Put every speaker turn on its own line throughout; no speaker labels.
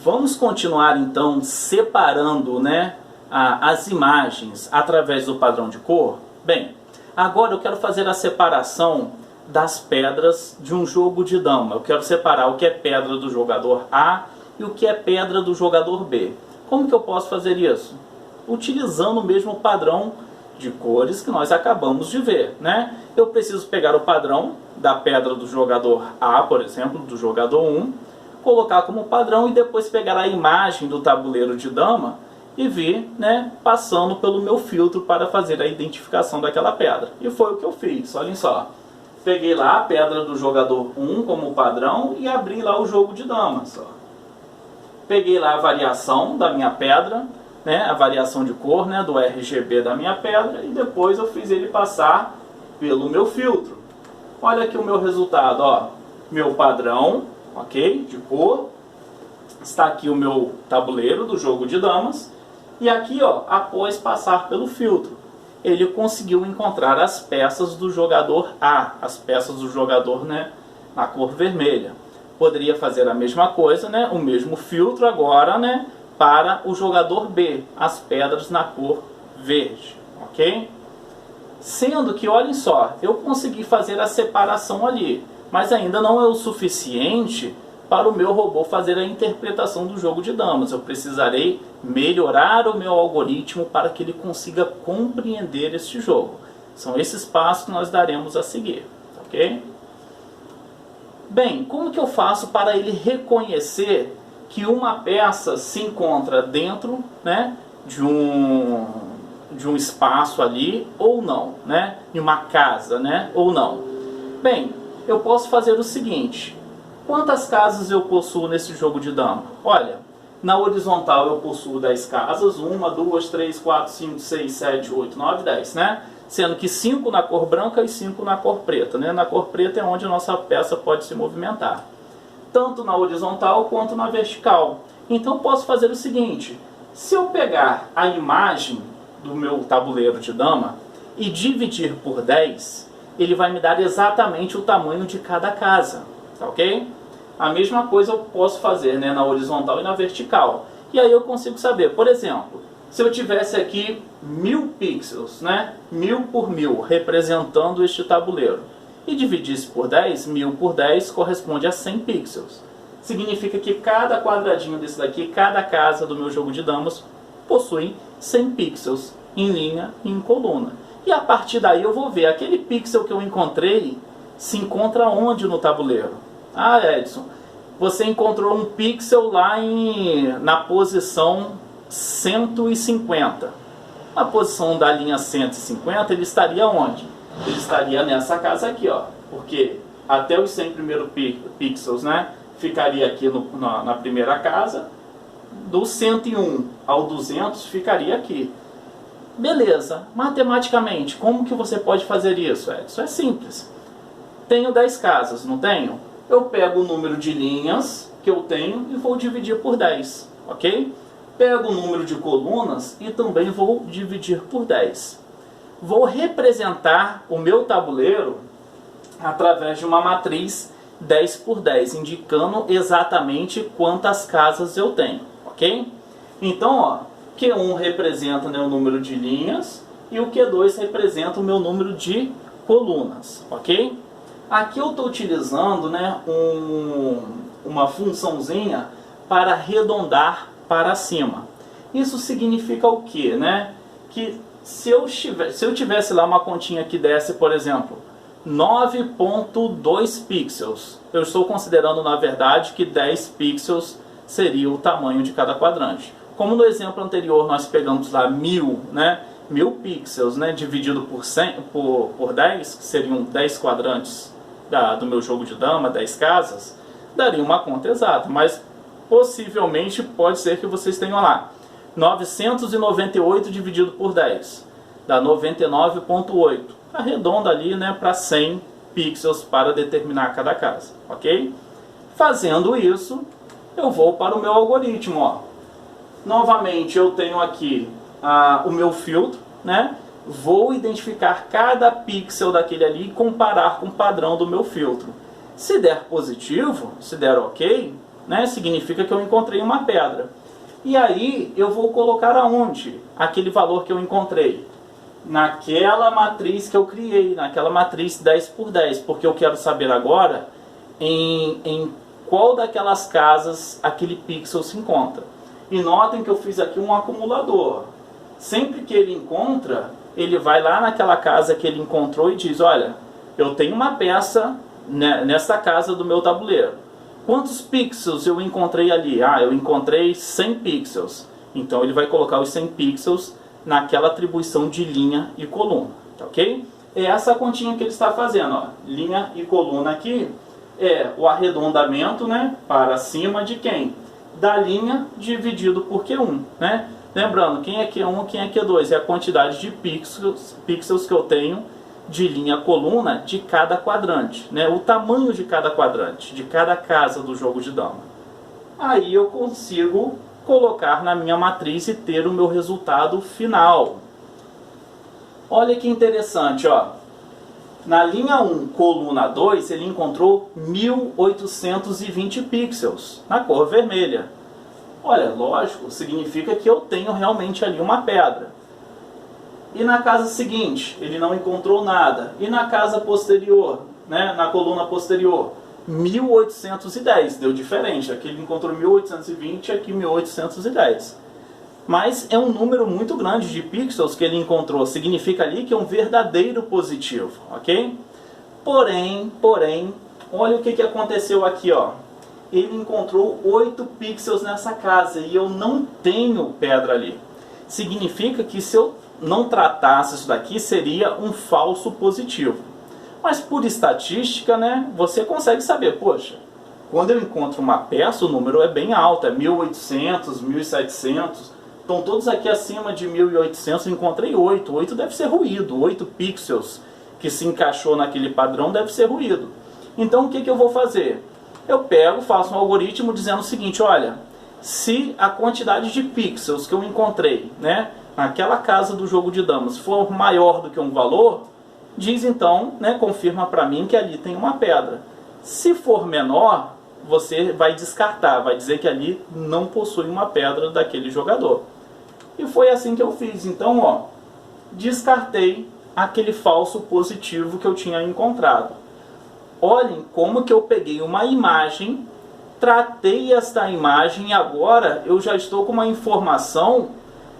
Vamos continuar então separando, né, as imagens através do padrão de cor? Bem, agora eu quero fazer a separação das pedras de um jogo de dama. Eu quero separar o que é pedra do jogador A e o que é pedra do jogador B. Como que eu posso fazer isso? Utilizando o mesmo padrão de cores que nós acabamos de ver, né? Eu preciso pegar o padrão da pedra do jogador A, por exemplo, do jogador 1, colocar como padrão e depois pegar a imagem do tabuleiro de dama e vir, né, passando pelo meu filtro para fazer a identificação daquela pedra. E foi o que eu fiz, olhem só. Peguei lá a pedra do jogador 1 como padrão e abri lá o jogo de damas. Ó. Peguei lá a variação da minha pedra, né, a variação de cor, né, do RGB da minha pedra, e depois eu fiz ele passar pelo meu filtro. Olha aqui o meu resultado, ó, meu padrão, ok, de cor, está aqui o meu tabuleiro do jogo de damas, e aqui, ó, após passar pelo filtro, ele conseguiu encontrar as peças do jogador A, as peças do jogador, né, na cor vermelha. Poderia fazer a mesma coisa, né, o mesmo filtro agora, né, para o jogador B, as pedras na cor verde, ok? Sendo que, olhem só, eu consegui fazer a separação ali, mas ainda não é o suficiente para o meu robô fazer a interpretação do jogo de damas. Eu precisarei melhorar o meu algoritmo para que ele consiga compreender este jogo. São esses passos que nós daremos a seguir, ok? Bem, como que eu faço para ele reconhecer que uma peça se encontra dentro, né, de um espaço ali ou não, né, de uma casa, né, ou não? Bem, eu posso fazer o seguinte: quantas casas eu possuo nesse jogo de dama? Olha, na horizontal eu possuo 10 casas, 1, 2, 3, 4, 5, 6, 7, 8, 9, 10, né? Sendo que 5 na cor branca e 5 na cor preta, né? Na cor preta é onde a nossa peça pode se movimentar, tanto na horizontal quanto na vertical. Então eu posso fazer o seguinte: se eu pegar a imagem do meu tabuleiro de dama e dividir por 10, ele vai me dar exatamente o tamanho de cada casa, tá ok? A mesma coisa eu posso fazer, né, na horizontal e na vertical. E aí eu consigo saber, por exemplo, se eu tivesse aqui 1000 pixels, né, 1000 por 1000, representando este tabuleiro, e dividisse por 10, 1000 por 10 corresponde a 100 pixels. Significa que cada quadradinho desse daqui, cada casa do meu jogo de damas, possui 100 pixels em linha e em coluna. E a partir daí eu vou ver aquele pixel que eu encontrei se encontra onde no tabuleiro. Ah, Edson, você encontrou um pixel lá na posição 150. Na posição da linha 150, ele estaria onde? Ele estaria nessa casa aqui, ó. Porque até os 100 primeiros pixels, né, ficaria aqui na primeira casa. Do 101 ao 200 ficaria aqui. Beleza, matematicamente, como que você pode fazer isso, Edson? É simples. Tenho 10 casas, não tenho? Eu pego o número de linhas que eu tenho e vou dividir por 10, ok? Pego o número de colunas e também vou dividir por 10. Vou representar o meu tabuleiro através de uma matriz 10 por 10, indicando exatamente quantas casas eu tenho, ok? Então, ó, Q1 representa, né, o número de linhas e o Q2 representa o meu número de colunas, ok? Aqui eu estou utilizando, né, uma funçãozinha para arredondar para cima. Isso significa o quê, né? Que se eu tivesse lá uma continha que desse, por exemplo, 9.2 pixels, eu estou considerando, na verdade, que 10 pixels seria o tamanho de cada quadrante. Como no exemplo anterior nós pegamos lá 1000, né? 1000 pixels, né, dividido por 10, que seriam 10 quadrantes do meu jogo de dama, 10 casas, daria uma conta exata, mas possivelmente pode ser que vocês tenham lá 998 dividido por 10, dá 99.8, arredonda ali, né, para 100 pixels para determinar cada casa, ok? Fazendo isso, eu vou para o meu algoritmo, ó. Novamente eu tenho aqui o meu filtro, né? Vou identificar cada pixel daquele ali e comparar com o padrão do meu filtro. Se der positivo, se der ok, né? Significa que eu encontrei uma pedra. E aí eu vou colocar aonde aquele valor que eu encontrei? Naquela matriz que eu criei, naquela matriz 10 por 10, porque eu quero saber agora em qual daquelas casas aquele pixel se encontra. E notem que eu fiz aqui um acumulador. Sempre que ele encontra, ele vai lá naquela casa que ele encontrou e diz, olha, eu tenho uma peça nessa casa do meu tabuleiro. Quantos pixels eu encontrei ali? Ah, eu encontrei 100 pixels. Então ele vai colocar os 100 pixels naquela atribuição de linha e coluna, tá ok? É essa continha que ele está fazendo, ó. Linha e coluna aqui é o arredondamento, né, para cima de quem? Da linha dividido por Q1, né? Lembrando, quem é Q1 quem é Q2? É a quantidade de pixels que eu tenho de linha coluna de cada quadrante, né? O tamanho de cada quadrante, de cada casa do jogo de dama. Aí eu consigo colocar na minha matriz e ter o meu resultado final. Olha que interessante, ó. Na linha 1, coluna 2, ele encontrou 1820 pixels, na cor vermelha. Olha, lógico, significa que eu tenho realmente ali uma pedra. E na casa seguinte, ele não encontrou nada. E na casa posterior, né, na coluna posterior, 1810, deu diferente. Aqui ele encontrou 1820, aqui 1810. Mas é um número muito grande de pixels que ele encontrou. Significa ali que é um verdadeiro positivo, ok? Porém, olha o que aconteceu aqui, ó. Ele encontrou 8 pixels nessa casa e eu não tenho pedra ali. Significa que se eu não tratasse isso daqui, seria um falso positivo. Mas por estatística, né, você consegue saber, poxa, quando eu encontro uma peça, o número é bem alto, é 1800, 1700, estão todos aqui acima de 1800, eu encontrei 8, 8 deve ser ruído, 8 pixels que se encaixou naquele padrão deve ser ruído. Então o que eu vou fazer? Eu pego, faço um algoritmo dizendo o seguinte, olha, se a quantidade de pixels que eu encontrei, né, naquela casa do jogo de damas for maior do que um valor, diz então, né, confirma para mim que ali tem uma pedra. Se for menor, você vai descartar, vai dizer que ali não possui uma pedra daquele jogador. E foi assim que eu fiz. Então, ó, descartei aquele falso positivo que eu tinha encontrado. Olhem como que eu peguei uma imagem, tratei esta imagem e agora eu já estou com uma informação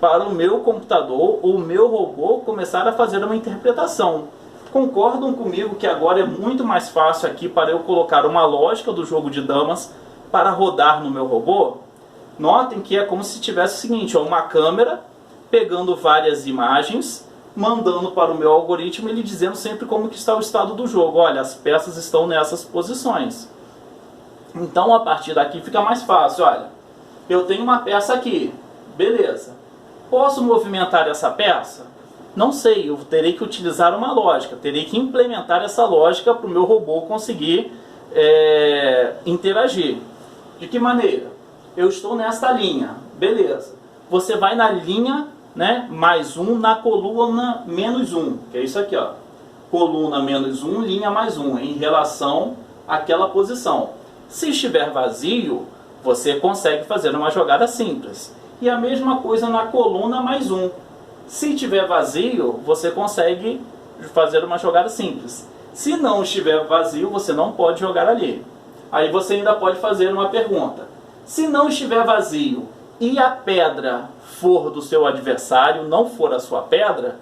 para o meu computador ou o meu robô começar a fazer uma interpretação. Concordam comigo que agora é muito mais fácil aqui para eu colocar uma lógica do jogo de damas para rodar no meu robô? Notem que é como se tivesse o seguinte, ó, uma câmera pegando várias imagens, mandando para o meu algoritmo, ele dizendo sempre como que está o estado do jogo. Olha, as peças estão nessas posições. Então a partir daqui fica mais fácil. Olha, eu tenho uma peça aqui, beleza. Posso movimentar essa peça? Não sei, eu terei que utilizar uma lógica, terei que implementar essa lógica para o meu robô conseguir interagir. De que maneira? Eu estou nesta linha, beleza. Você vai na linha, né, mais 1 na coluna menos 1, que é isso aqui, ó. Coluna menos 1, linha mais 1, em relação àquela posição. Se estiver vazio, você consegue fazer uma jogada simples. E a mesma coisa na coluna mais 1. Se estiver vazio, você consegue fazer uma jogada simples. Se não estiver vazio, você não pode jogar ali. Aí você ainda pode fazer uma pergunta. Se não estiver vazio e a pedra for do seu adversário, não for a sua pedra,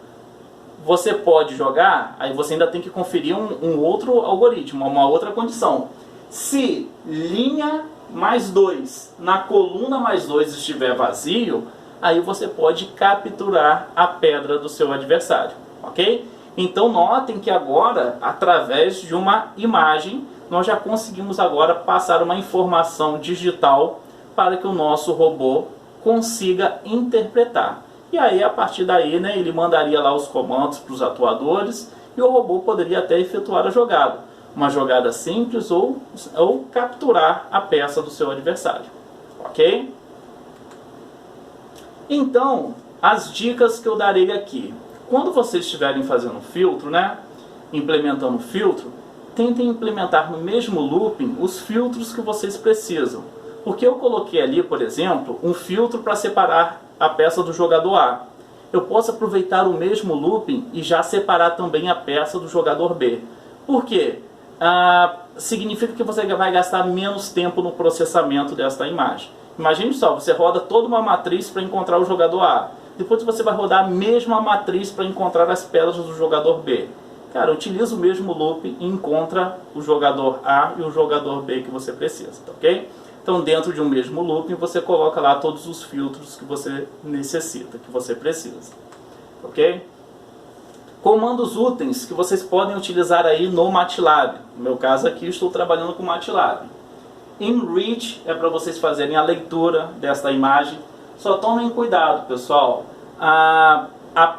você pode jogar? Aí você ainda tem que conferir um outro algoritmo, uma outra condição. Se linha mais 2 na coluna mais 2 estiver vazio, aí você pode capturar a pedra do seu adversário, ok? Então notem que agora, através de uma imagem, nós já conseguimos agora passar uma informação digital para que o nosso robô consiga interpretar. E aí, a partir daí, né, ele mandaria lá os comandos para os atuadores e o robô poderia até efetuar a jogada. Uma jogada simples ou capturar a peça do seu adversário, ok? Então, as dicas que eu darei aqui. Quando vocês estiverem fazendo filtro, né, implementando filtro, tentem implementar no mesmo looping os filtros que vocês precisam. Porque eu coloquei ali, por exemplo, um filtro para separar a peça do jogador A. Eu posso aproveitar o mesmo looping e já separar também a peça do jogador B. Por quê? Significa que você vai gastar menos tempo no processamento desta imagem. Imagine só, você roda toda uma matriz para encontrar o jogador A. Depois você vai rodar a mesma matriz para encontrar as pedras do jogador B. Cara, utiliza o mesmo looping e encontra o jogador A e o jogador B que você precisa, tá ok? Então, dentro de um mesmo looping, você coloca lá todos os filtros que você necessita, que você precisa, ok? Comandos úteis que vocês podem utilizar aí no MATLAB. No meu caso aqui, estou trabalhando com MATLAB. Enrich é para vocês fazerem a leitura desta imagem. Só tomem cuidado, pessoal. A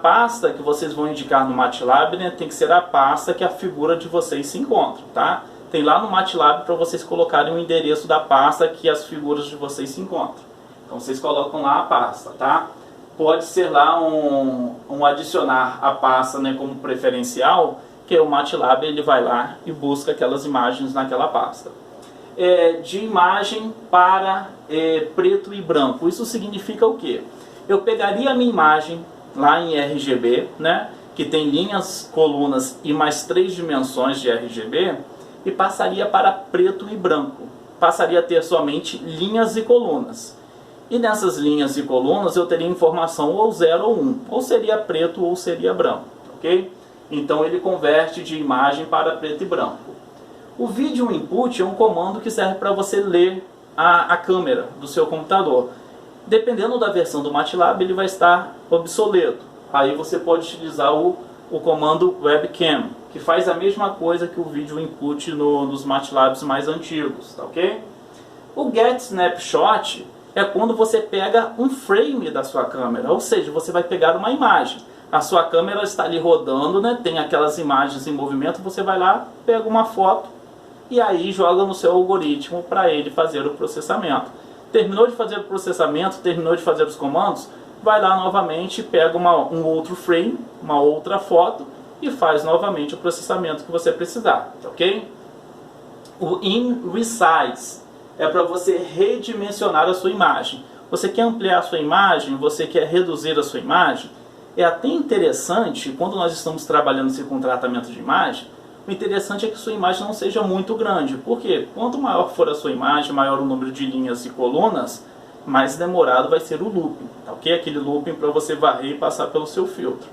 pasta que vocês vão indicar no MATLAB, né, tem que ser a pasta que a figura de vocês se encontra, tá? Tem lá no MATLAB para vocês colocarem o endereço da pasta que as figuras de vocês se encontram. Então vocês colocam lá a pasta, tá? Pode ser lá um adicionar a pasta, né, como preferencial, que o MATLAB ele vai lá e busca aquelas imagens naquela pasta. De imagem para preto e branco. Isso significa o quê? Eu pegaria a minha imagem lá em RGB, né, que tem linhas, colunas e mais 3 dimensões de RGB, e passaria para preto e branco. Passaria a ter somente linhas e colunas. E nessas linhas e colunas eu teria informação ou 0 ou 1. Ou seria preto ou seria branco. Ok? Então ele converte de imagem para preto e branco. O Video Input é um comando que serve para você ler a câmera do seu computador. Dependendo da versão do MATLAB, ele vai estar obsoleto. Aí você pode utilizar o comando Webcam, que faz a mesma coisa que o Video Input nos MATLABs mais antigos, tá ok? O Get Snapshot é quando você pega um frame da sua câmera, ou seja, você vai pegar uma imagem. A sua câmera está ali rodando, né? Tem aquelas imagens em movimento, você vai lá, pega uma foto e aí joga no seu algoritmo para ele fazer o processamento. Terminou de fazer o processamento, terminou de fazer os comandos, vai lá novamente, pega um outro frame, uma outra foto e faz novamente o processamento que você precisar, ok? O InResize é para você redimensionar a sua imagem. Você quer ampliar a sua imagem, você quer reduzir a sua imagem. É até interessante, quando nós estamos trabalhando com tratamento de imagem, o interessante é que sua imagem não seja muito grande. Por quê? Quanto maior for a sua imagem, maior o número de linhas e colunas, mais demorado vai ser o looping, tá ok? Aquele looping para você varrer e passar pelo seu filtro.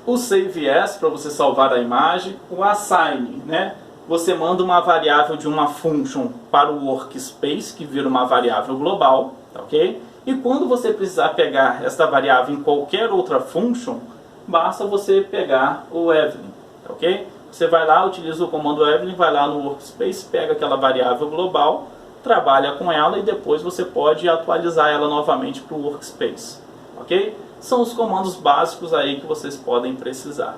O Save As, para você salvar a imagem. O Assign, né? Você manda uma variável de uma function para o workspace, que vira uma variável global, tá ok? E quando você precisar pegar esta variável em qualquer outra function, basta você pegar o Evelyn, tá ok? Você vai lá, utiliza o comando Evelyn, vai lá no workspace, pega aquela variável global, trabalha com ela e depois você pode atualizar ela novamente para o workspace, ok? São os comandos básicos aí que vocês podem precisar.